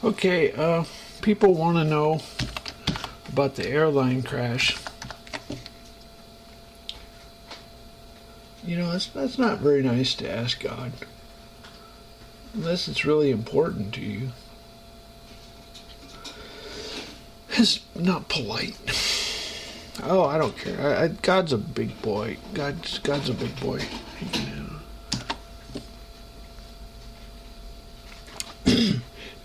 Okay, people want to know about the airline crash. You know, that's not very nice to ask God, unless it's really important to you. It's not polite. Oh, I don't care. God's a big boy. God's a big boy. He can handle.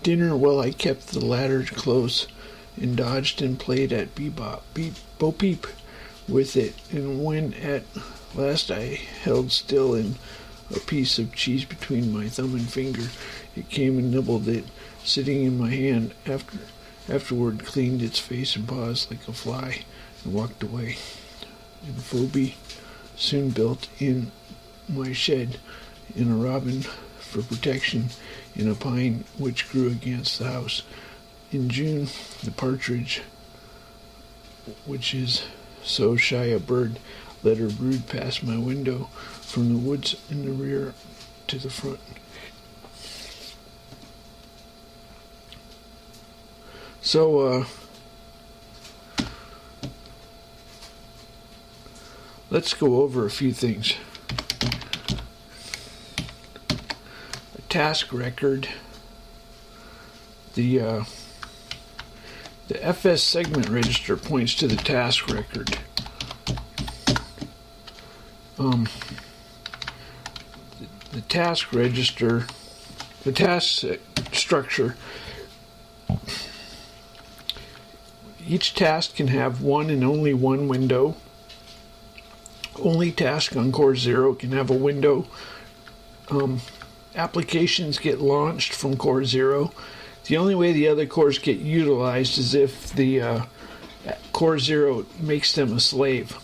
Dinner, well, I kept the ladder close and dodged and played at bebop, beep, bo peep with it. And when at last I held still in a piece of cheese between my thumb and finger, it came and nibbled it, sitting in my hand. Afterward, cleaned its face and paws like a fly and walked away. And Phoebe soon built in my shed in a robin for protection in a pine which grew against the house. In June, the partridge, which is so shy a bird, let her brood past my window from the woods in the rear to the front. So, let's go over a few things. A task record. The FS segment register points to the task record. The task register, the task structure. Each task can have one and only one window. Only task on Core 0 can have a window. Applications get launched from Core 0. The only way the other cores get utilized is if the Core 0 makes them a slave.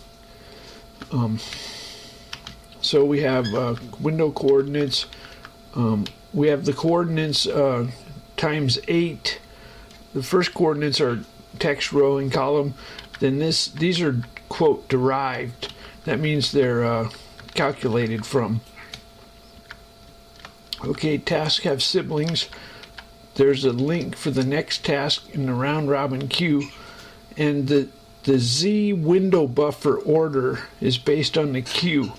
So we have window coordinates. We have the coordinates times 8. The first coordinates are text row and column. Then these are, quote, derived. That means they're calculated from. Okay, tasks have siblings. There's a link for the next task in the round robin queue, and the Z window buffer order is based on the queue.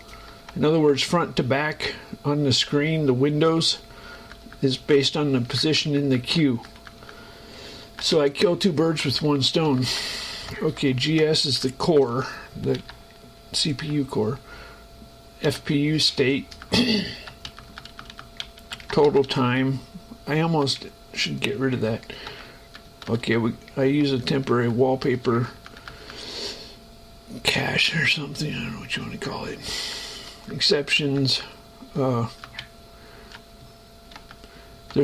In other words, front to back on the screen, the windows is based on the position in the queue. So I kill two birds with one stone. Okay, GS is the core, the CPU core. FPU state. Total time. I almost should get rid of that. Okay, I use a temporary wallpaper cache or something. I don't know what you want to call it. Exceptions. There's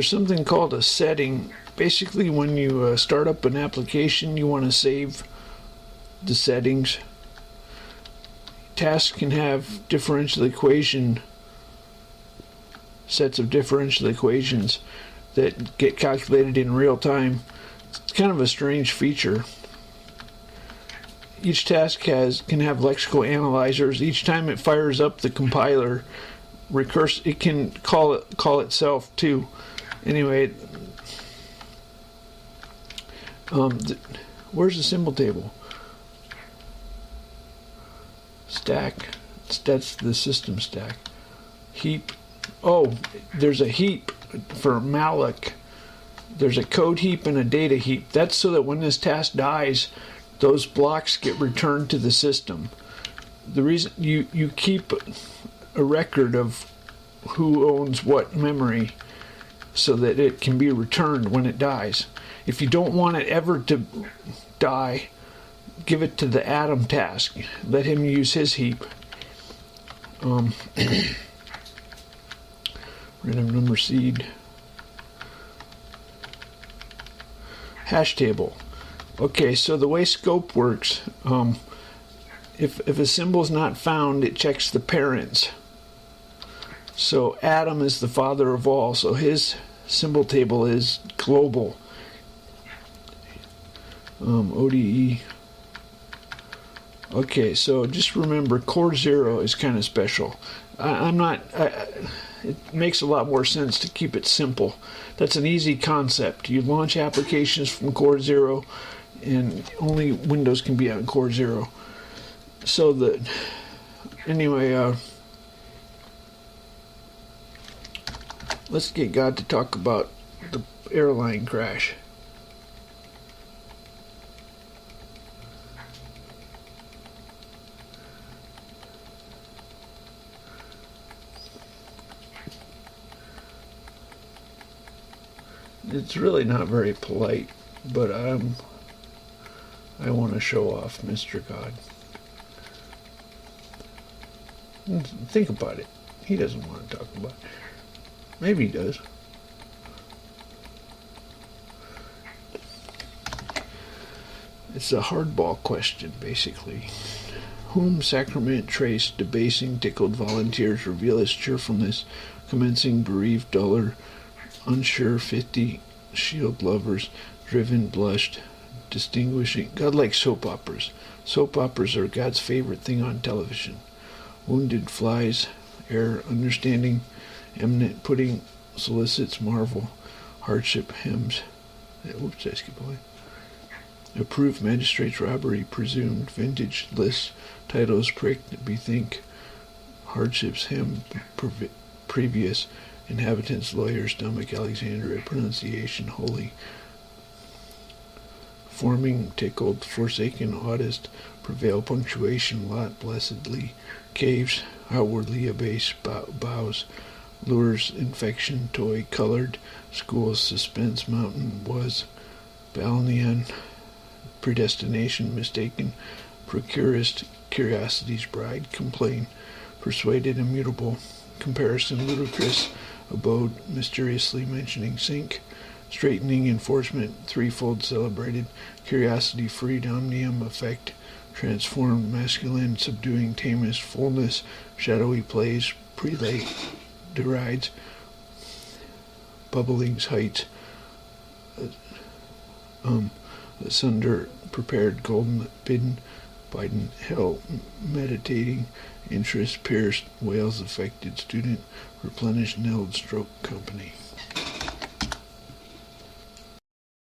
something called a setting. Basically, when you start up an application, you want to save the settings. Tasks can have differential equation, sets of differential equations that get calculated in real time. It's kind of a strange feature. Each task can have lexical analyzers. Each time it fires up the compiler, it can call itself too. Anyway, where's the symbol table? Stack. That's the system stack. Heap. Oh, there's a heap for malloc. There's a code heap and a data heap. That's so that when this task dies, those blocks get returned to the system. The reason you keep a record of who owns what memory so that it can be returned when it dies. If you don't want it ever to die, give it to the Atom task. Let him use his heap. Random number seed. Hash table. Okay, so the way scope works, if a symbol is not found, it checks the parents. So Adam is the father of all, so his symbol table is global. ODE. Okay, so just remember, Core 0 is kind of special. it makes a lot more sense to keep it simple. That's an easy concept. You launch applications from Core 0, and only Windows can be on Core 0. So anyway, let's get God to talk about the airline crash. It's really not very polite, but I want to show off Mr. God. Think about it. He doesn't want to talk about it. Maybe he does. It's a hardball question, basically. Whom sacrament traced, debasing, tickled volunteers reveal his cheerfulness, commencing bereaved duller, unsure 50 shield lovers, driven, blushed, distinguishing. God likes soap operas. Soap operas are God's favorite thing on television. Wounded flies, air, understanding, eminent pudding, solicits, marvel, hardship, hymns. Oops, I skipped away. Approved magistrates, robbery, presumed, vintage, lists, titles, pricked, bethink, hardships, hymn, previous, inhabitants, lawyers, stomach, Alexandria, pronunciation, holy, forming, tickled, forsaken, oddest, prevail, punctuation, lot, blessedly, caves, outwardly abase, bows, lures, infection, toy, colored, schools, suspense, mountain, was, balneon, predestination, mistaken, procurist, curiosity's bride, complain, persuaded, immutable, comparison, ludicrous, abode, mysteriously mentioning, sink, straightening, enforcement, threefold, celebrated, curiosity, freed, omnium, effect, transformed, masculine, subduing, tamest, fullness, shadowy plays, prelate, derides, bubblings, heights, asunder, prepared, golden, bidden, Biden, hell, meditating, interest, pierced, whales, affected, student, replenished, nilled, stroke, company.